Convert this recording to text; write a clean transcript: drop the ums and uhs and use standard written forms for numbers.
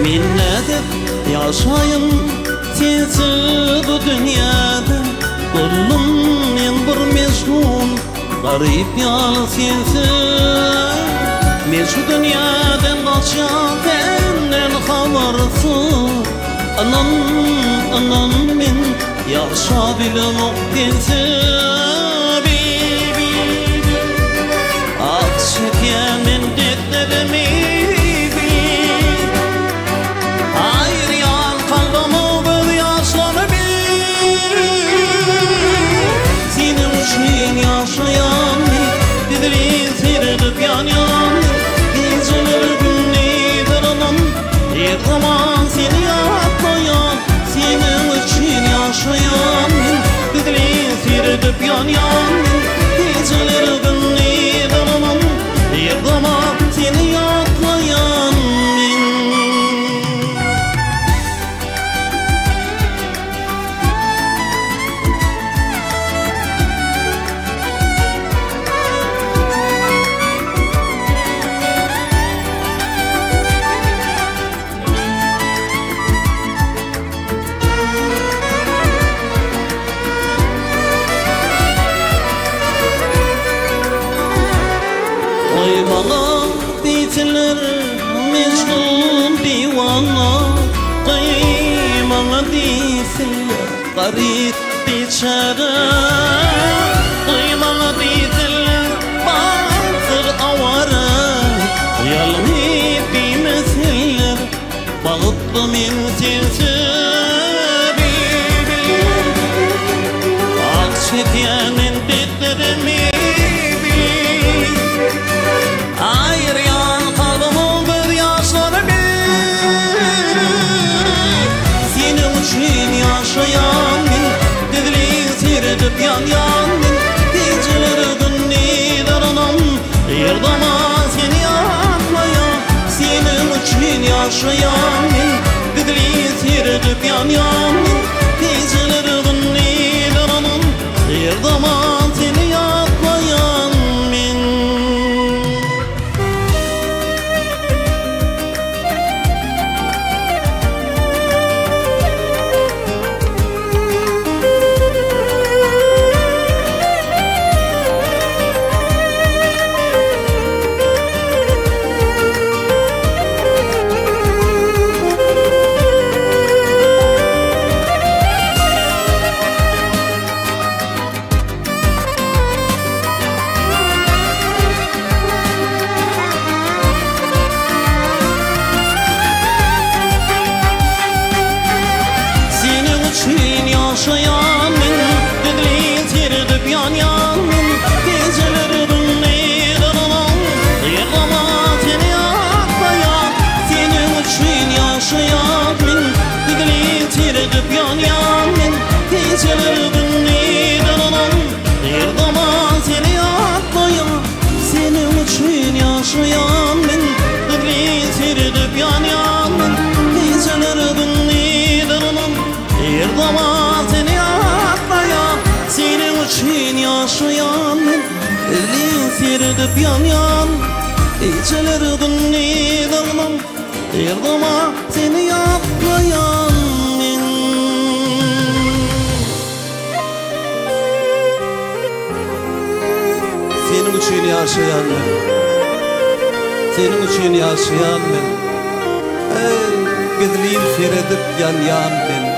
Minnet yaşayın sensiz bu dünyada. Kullum men bir mecnun, garip yal sensiz. Men şu dünyadan kaçan senden habersız. Anan men yaşa bilmek sensiz. Akşet yemin detlerimi zaman seni yapmayan, senin için yaşayan Bedeli seyredip yan geceler günleri dalamam. Bir zaman seni yaklayan Bana diytiler mecnun divana, bana diytiler garip biçare, bana diytiler bazır avara. Yalnız bilmesinler bağıttım en sensiz. Akşet yemin detlerimi yan geceler günleri daranam. Bir zaman seni yapmayan, senin için yaşayan Bedeli seyredip yan geceler günleri daranam. Bir zaman seni yapmayan men. Yaşayan bedeli seyredip yan geceler günleri dalamam. Bir zaman seni yaklayan, senin için yaşayan bedeli seyredip yan geceler günleri dalamam. Bir zaman seni yaklayan, senin için yaşayan bedeli seyredip yan geceler günleri dalamam. Bir zaman seni atmayan, senin için yaşayan Bedeli seyredip yan geceler günleri dalamam. Bir zaman seni atmayan senin için yaşayan senin için yaşayan Bedeli seyredip yan